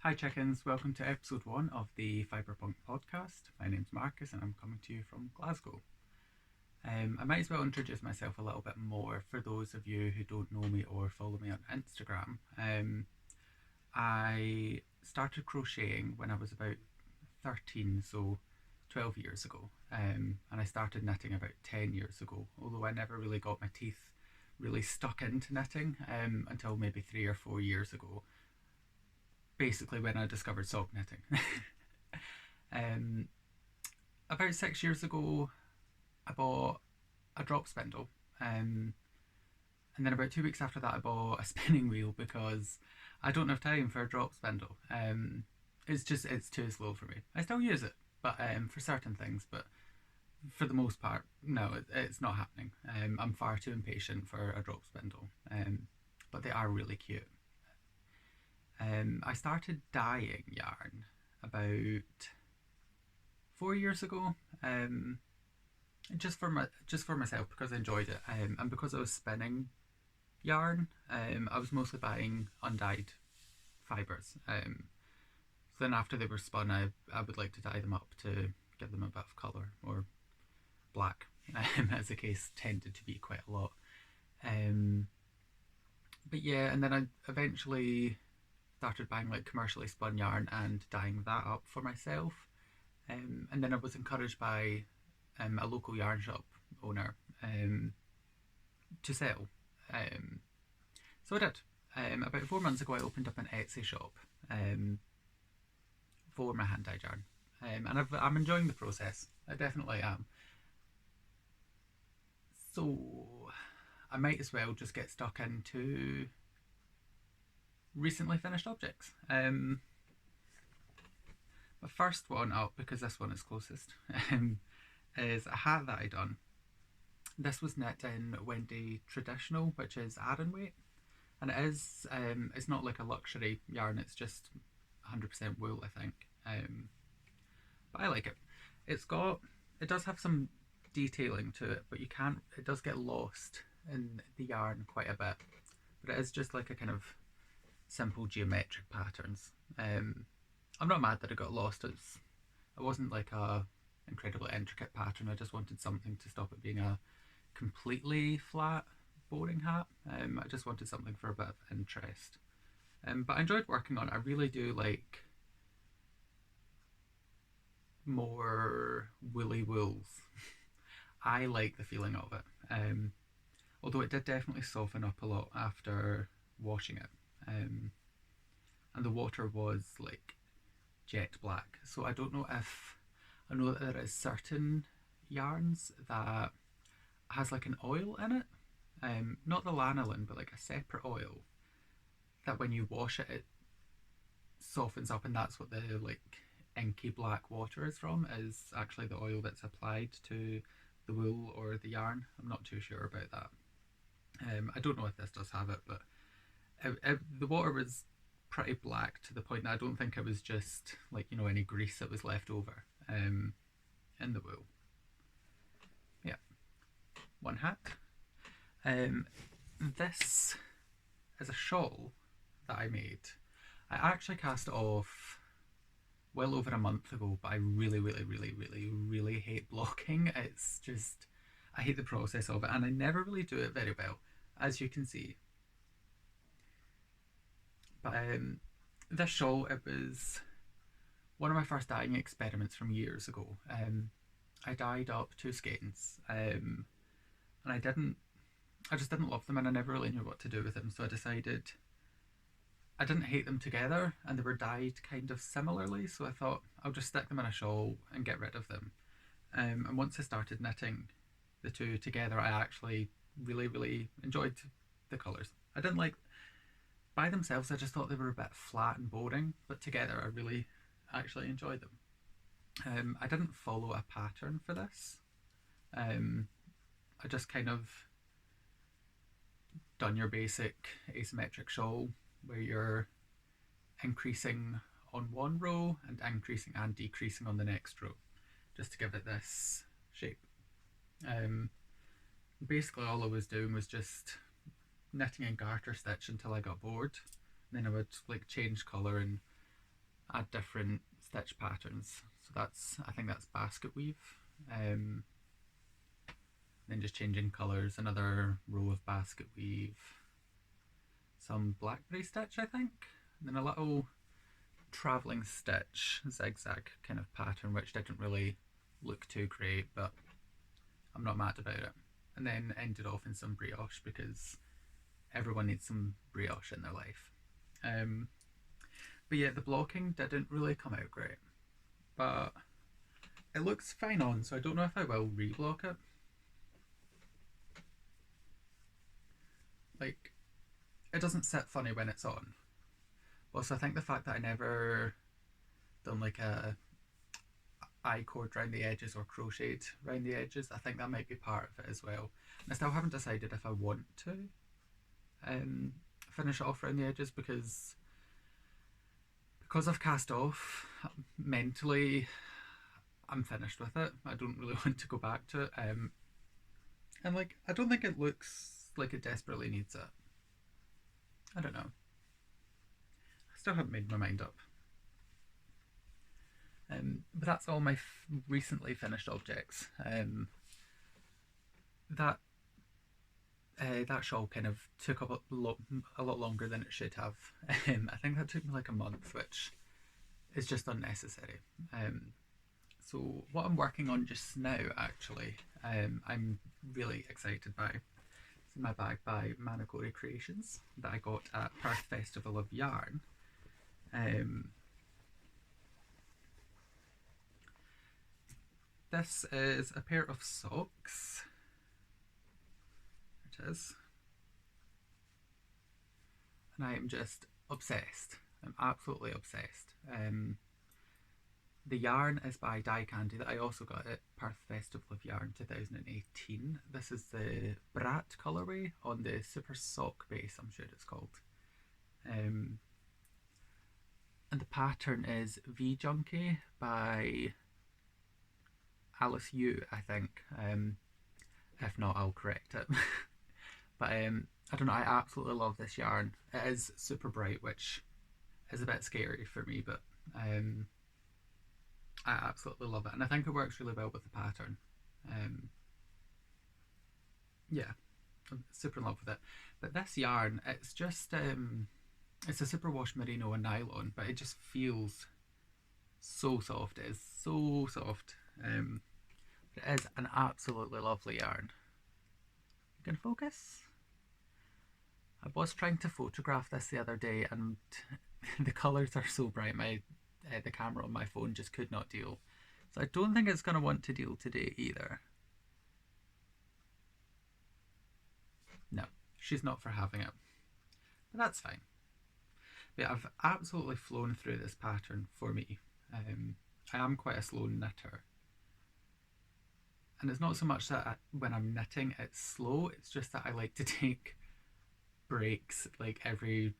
Hi chickens, welcome to episode 1 of the Fibrepunk podcast. My name's Marcus and I'm coming to you from Glasgow. I might as well introduce myself a little bit more for those of you who don't know me or follow me on Instagram. I started crocheting when I was about 13, so 12 years ago, and I started knitting about 10 years ago, although I never really got my teeth really stuck into knitting until maybe 3 or 4 years ago, basically when I discovered sock knitting. About 6 years ago, I bought a drop spindle, and then about 2 weeks after that, I bought a spinning wheel because I don't have time for a drop spindle. It's too slow for me. I still use it, but for certain things, but for the most part, no, it's not happening. I'm far too impatient for a drop spindle, but they are really cute. I started dyeing yarn about 4 years ago, just for myself because I enjoyed it, and because I was spinning yarn. I was mostly buying undyed fibres. So then after they were spun, I would like to dye them up to give them a bit of colour, or black, as the case tended to be quite a lot. But yeah, and then I eventually started buying like commercially spun yarn and dyeing that up for myself. And then I was encouraged by a local yarn shop owner to sell. So I did. About 4 months ago, I opened up an Etsy shop for my hand dyed yarn, and I'm enjoying the process. I definitely am. So I might as well just get stuck into recently finished objects. My first one up, because this one is closest, is a hat that I done. This was knit in Wendy Traditional, which is Aran weight, and it's not like a luxury yarn. It's just 100% wool, I think. But I like it. It does have some detailing to it, but it does get lost in the yarn quite a bit. But it is just like a kind of simple geometric patterns. I'm not mad that it got lost. It wasn't like a incredibly intricate pattern. I just wanted something to stop it being a completely flat, boring hat. I just wanted something for a bit of interest. But I enjoyed working on it. I really do like more woolly wools. I like the feeling of it. Although it did definitely soften up a lot after washing it. And the water was like jet black. So I don't know if I know that there is certain yarns that has like an oil in it, not the lanolin, but like a separate oil that when you wash it, it softens up, and that's what the like inky black water is from. Is actually the oil that's applied to the wool or the yarn. I'm not too sure about that. I don't know if this does have it, but the water was pretty black to the point that I don't think it was just like any grease that was left over in the wool. Yeah, one hat. This is a shawl that I made. I actually cast it off well over a month ago, but I really, really, really, really, really hate blocking. It's just, I hate the process of it, and I never really do it very well, as you can see. But this shawl, it was one of my first dyeing experiments from years ago. I dyed up two skeins, and I just didn't love them, and I never really knew what to do with them. So I decided I didn't hate them together, and they were dyed kind of similarly. So I thought I'll just stick them in a shawl and get rid of them. And once I started knitting the two together, I actually really, really enjoyed the colours. I didn't like by themselves. I just thought they were a bit flat and boring, but together I really actually enjoyed them. I didn't follow a pattern for this. I just kind of done your basic asymmetric shawl where you're increasing on one row and increasing and decreasing on the next row, just to give it this shape. Basically all I was doing was just knitting and garter stitch until I got bored. And then I would like change colour and add different stitch patterns. So I think that's basket weave. Um, then just changing colours, another row of basket weave, some blackberry stitch I think, and then a little travelling stitch zigzag kind of pattern which didn't really look too great, but I'm not mad about it. And then ended off in some brioche because everyone needs some brioche in their life. Um, but yeah, the blocking didn't really come out great, but it looks fine on, so I don't know if I will reblock it. Like, it doesn't sit funny when it's on. Also, I think the fact that I never done like a I-cord around the edges or crocheted around the edges, I think that might be part of it as well. And I still haven't decided if I want to um, finish it off around the edges because I've cast off mentally. I'm finished with it. I don't really want to go back to it. And like, I don't think it looks like it desperately needs it. I don't know. I still haven't made my mind up. But that's all my recently finished objects. That that shawl kind of took up a lot longer than it should have. I think that took me like a month, which is just unnecessary. So what I'm working on just now, actually, I'm really excited by. It's in my bag by Managori Creations that I got at Perth Festival of Yarn. This is a pair of socks. There it is. And I am just obsessed. I'm absolutely obsessed. The yarn is by Dye Candy that I also got at Perth Festival of Yarn 2018. This is the Brat colourway on the Super Sock base, I'm sure it's called. And the pattern is V Junkie by Alice Yu, I think. If not, I'll correct it. But I don't know, I absolutely love this yarn. It is super bright, which is a bit scary for me, but I absolutely love it, and I think it works really well with the pattern. Yeah, I'm super in love with it. But this yarn, it's just it's a superwash merino and nylon, but it just feels so soft. It is so soft. It is an absolutely lovely yarn. You can focus. I was trying to photograph this the other day, and the colours are so bright. The camera on my phone just could not deal. So I don't think it's going to want to deal today either. No, she's not for having it. But that's fine. But yeah, I've absolutely flown through this pattern for me. I am quite a slow knitter. And it's not so much that when I'm knitting it's slow, it's just that I like to take breaks like every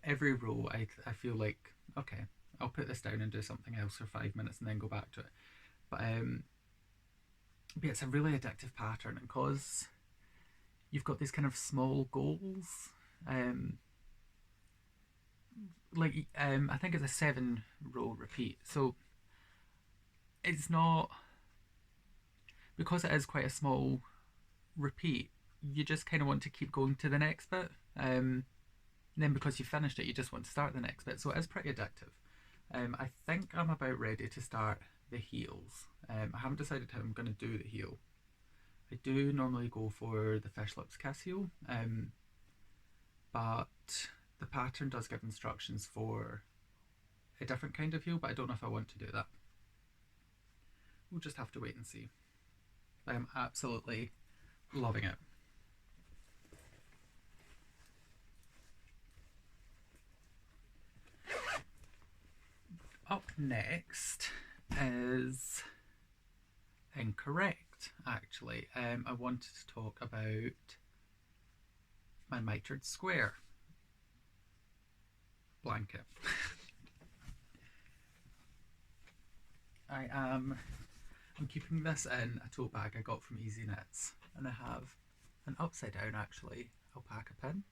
row. I feel like, okay, I'll put this down and do something else for 5 minutes and then go back to it. But yeah, it's a really addictive pattern, and because you've got these kind of small goals, I think it's a 7 row repeat, so it's not, because it is quite a small repeat, you just kind of want to keep going to the next bit. And then because you finished it, you just want to start the next bit. So it is pretty addictive. I think I'm about ready to start the heels. I haven't decided how I'm going to do the heel. I do normally go for the fish lips kiss heel, but the pattern does give instructions for a different kind of heel, but I don't know if I want to do that. We'll just have to wait and see. I am absolutely loving it. Up next is incorrect, actually. I wanted to talk about my mitered square blanket. I'm keeping this in a tote bag I got from Easy Knits, and I have an upside down, actually, alpaca pin.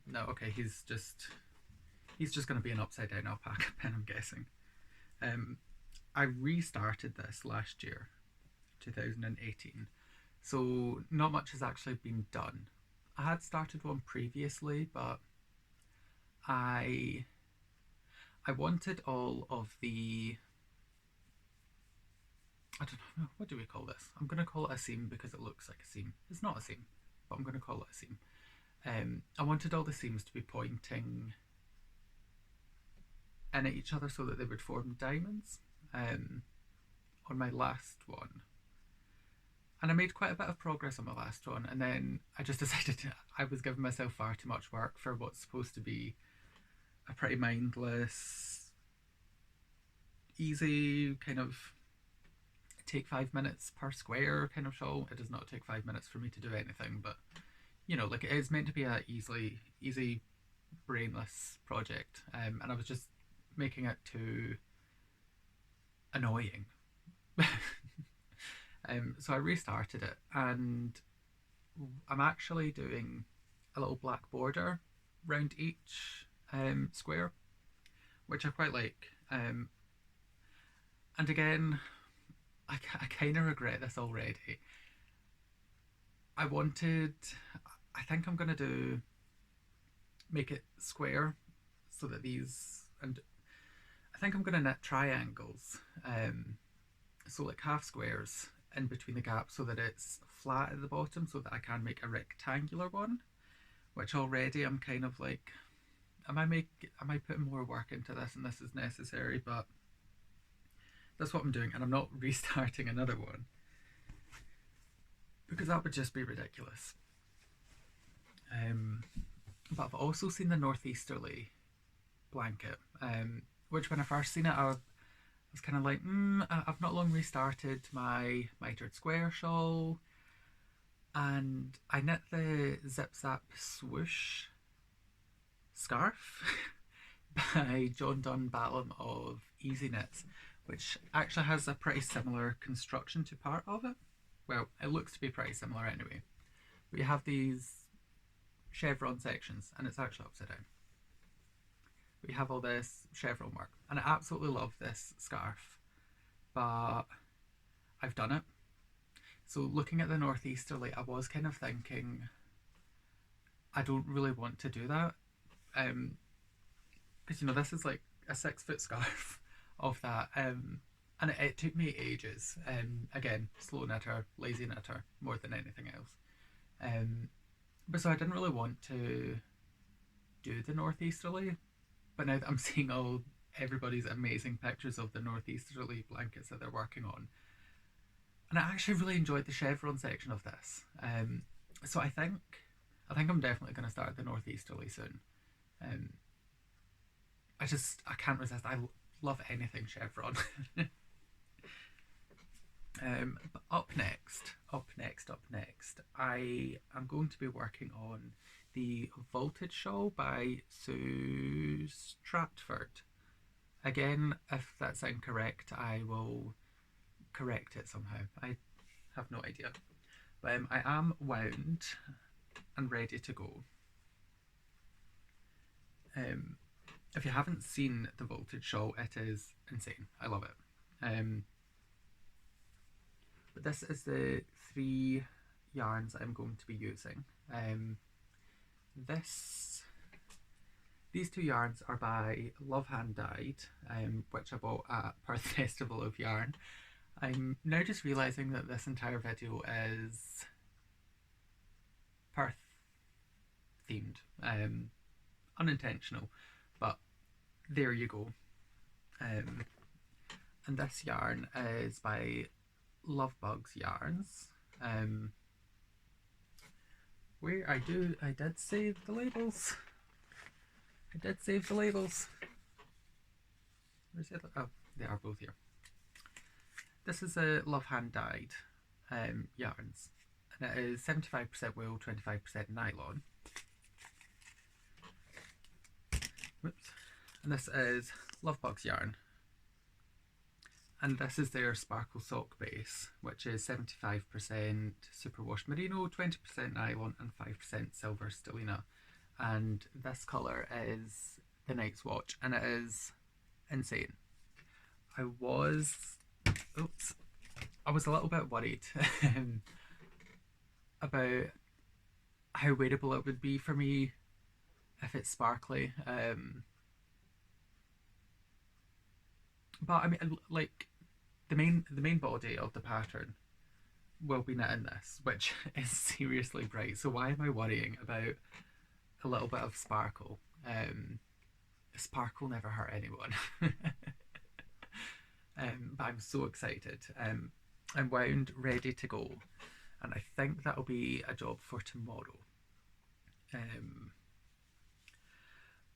No, okay, he's just He's just going to be an upside down alpaca pen, I'm guessing. Um, I restarted this last year, 2018, so not much has actually been done. I had started one previously, but I I wanted all of the, I don't know, what do we call this? I'm going to call it a seam because it looks like a seam. It's not a seam, but I'm going to call it a seam. I wanted all the seams to be pointing in at each other so that they would form diamonds on my last one. And I made quite a bit of progress on my last one, and then I just decided I was giving myself far too much work for what's supposed to be a pretty mindless, easy kind of take 5 minutes per square kind of show. It does not take 5 minutes for me to do anything, but you know, like it is meant to be a easy, brainless project, and I was just making it too annoying. So I restarted it, and I'm actually doing a little black border round each square, which I quite like. And again, I kind of regret this already. I wanted, I think I'm gonna do make it square so that these, and I think I'm gonna knit triangles, so like half squares in between the gaps so that it's flat at the bottom so that I can make a rectangular one, which already I'm kind of like, am I putting more work into this and this is necessary? But that's what I'm doing, and I'm not restarting another one because that would just be ridiculous. But I've also seen the northeasterly blanket, which when I first seen it, I was kind of like, I've not long restarted my mitered square shawl, and I knit the Zip Zap Swoosh scarf by John Dunn Ballum of Easy Knits, which actually has a pretty similar construction to part of it. Well, it looks to be pretty similar anyway. But you have these chevron sections, and it's actually upside down. We have all this chevron work, and I absolutely love this scarf, but I've done it. So looking at the northeasterly, I was kind of thinking I don't really want to do that, because you know this is like a 6 foot scarf of that, and it took me ages. Again, slow knitter, lazy knitter, more than anything else. But so I didn't really want to do the northeasterly, but now that I'm seeing all everybody's amazing pictures of the northeasterly blankets that they're working on, and I actually really enjoyed the chevron section of this. So I think I'm definitely going to start the northeasterly soon. Um, I can't resist. I love anything chevron. But up next, I am going to be working on the Vaulted Shawl by Sue Stratford. Again, if that's incorrect, I will correct it somehow. I have no idea. But I am wound and ready to go. If you haven't seen the Vaulted Shawl, it is insane. I love it. But this is the 3 yarns I'm going to be using. These 2 yarns are by Love Hand Dyed, which I bought at Perth Festival of Yarn. I'm now just realising that this entire video is Perth themed, unintentional, but there you go. And this yarn is by Love Bugs Yarns, where I did save the labels. Where's it? Oh, they are both here. This is a Love Hand Dyed yarns, and it is 75% wool, 25% nylon. Whoops. And this is Love Bugs yarn, and this is their Sparkle Sock base, which is 75% superwash merino, 20% nylon, and 5% silver stellina. And this colour is the Night's Watch, and it is insane. I was, oops, I was a little bit worried about how wearable it would be for me if it's sparkly. But I mean, like the main body of the pattern will be knit in this, which is seriously bright. So why am I worrying about a little bit of sparkle? Sparkle never hurt anyone. But I'm so excited. I'm wound, ready to go, and I think that'll be a job for tomorrow. Um,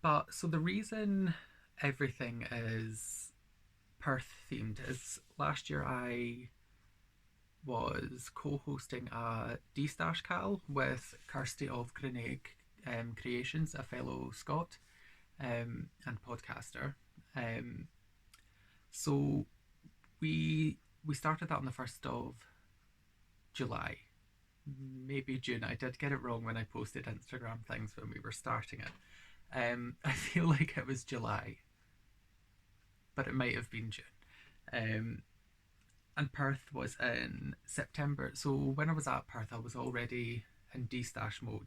but so the reason everything is Perth themed is last year I was co-hosting a D-Stash Cal with Kirsty of Grenade Creations, a fellow Scot and podcaster. Um, so we started that on the 1st of July, maybe June. I did get it wrong when I posted Instagram things when we were starting it. I feel like it was July, but it might have been June. And Perth was in September. So when I was at Perth, I was already in D-Stash mode.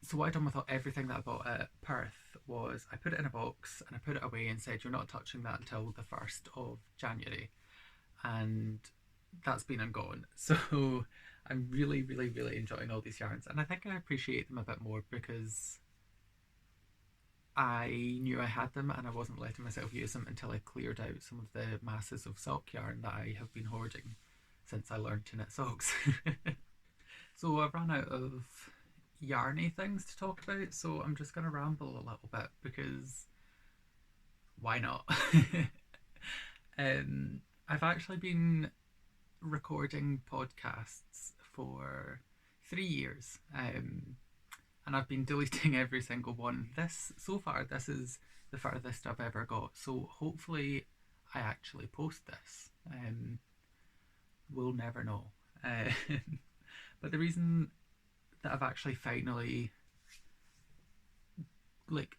So what I done with everything that I bought at Perth was I put it in a box and I put it away and said, you're not touching that until the 1st of January. And that's been and gone. So I'm really, really, really enjoying all these yarns. And I think I appreciate them a bit more because I knew I had them and I wasn't letting myself use them until I cleared out some of the masses of sock yarn that I have been hoarding since I learned to knit socks. So I've run out of yarny things to talk about, so I'm just going to ramble a little bit because why not? I've actually been recording podcasts for 3 years, and I've been deleting every single one. This is the furthest I've ever got. So hopefully, I actually post this. We'll never know. But the reason that I've actually finally like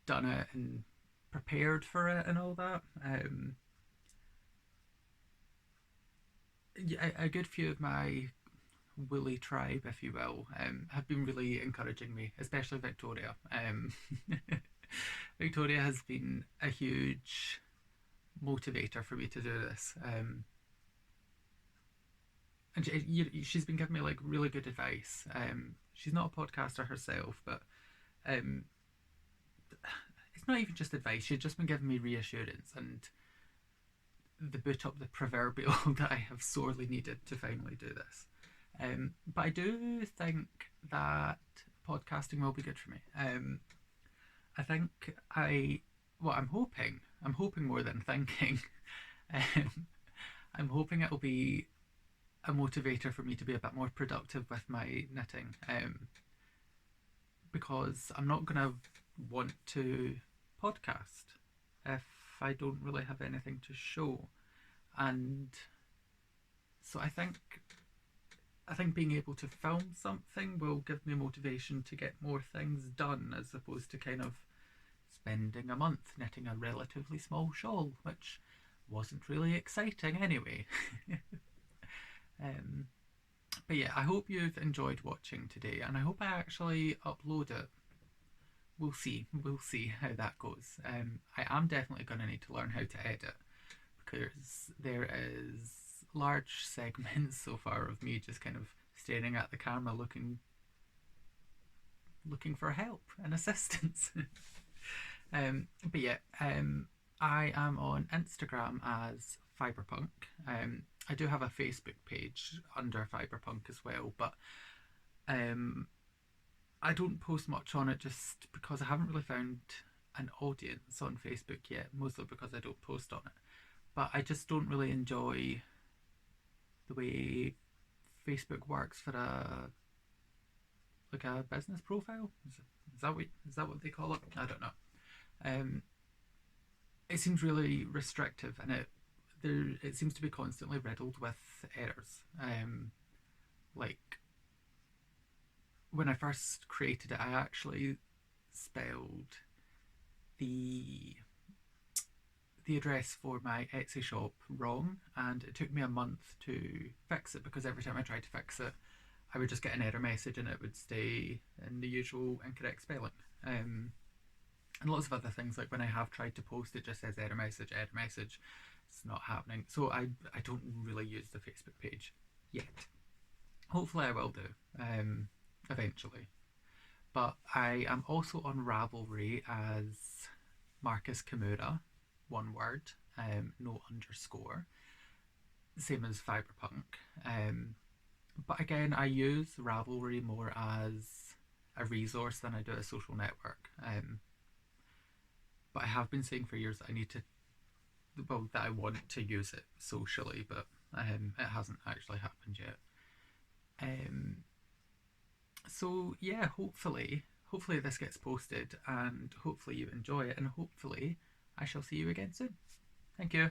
done it and prepared for it and all that, a good few of my woolly tribe, if you will, have been really encouraging me, especially Victoria. Victoria has been a huge motivator for me to do this. And she's been giving me like really good advice. She's not a podcaster herself, but um, it's not even just advice. She's just been giving me reassurance and the boot up the proverbial that I have sorely needed to finally do this. But I do think that podcasting will be good for me. I think I'm hoping more than thinking. Um, I'm hoping it'll be a motivator for me to be a bit more productive with my knitting, because I'm not going to want to podcast if I don't really have anything to show. And so I think being able to film something will give me motivation to get more things done, as opposed to kind of spending a month knitting a relatively small shawl, which wasn't really exciting anyway. um, but yeah, I hope you've enjoyed watching today, and I hope I actually upload it. We'll see. We'll see how that goes. I am definitely going to need to learn how to edit because there is large segments so far of me just kind of staring at the camera looking for help and assistance. But yeah, I am on Instagram as Fibrepunk. I do have a Facebook page under Fibrepunk as well, but I don't post much on it just because I haven't really found an audience on Facebook yet, mostly because I don't post on it. But I just don't really enjoy the way Facebook works for a business profile. Is that what they call it? I don't know. Um, it seems really restrictive, and it seems to be constantly riddled with errors. Like when I first created it, I actually spelled the address for my Etsy shop wrong, and it took me a month to fix it because every time I tried to fix it, I would just get an error message and it would stay in the usual incorrect spelling. And lots of other things, like when I have tried to post, it just says error message, error message. It's not happening. So I don't really use the Facebook page yet. Hopefully, I will do eventually. But I am also on Ravelry as Marcus Kimura, one word, no underscore, same as Fibrepunk. Um, but again, I use Ravelry more as a resource than I do a social network. But I have been saying for years that I need to, well, that I want to use it socially, but it hasn't actually happened yet. Um, so yeah, hopefully this gets posted, and hopefully you enjoy it, and hopefully I shall see you again soon. Thank you.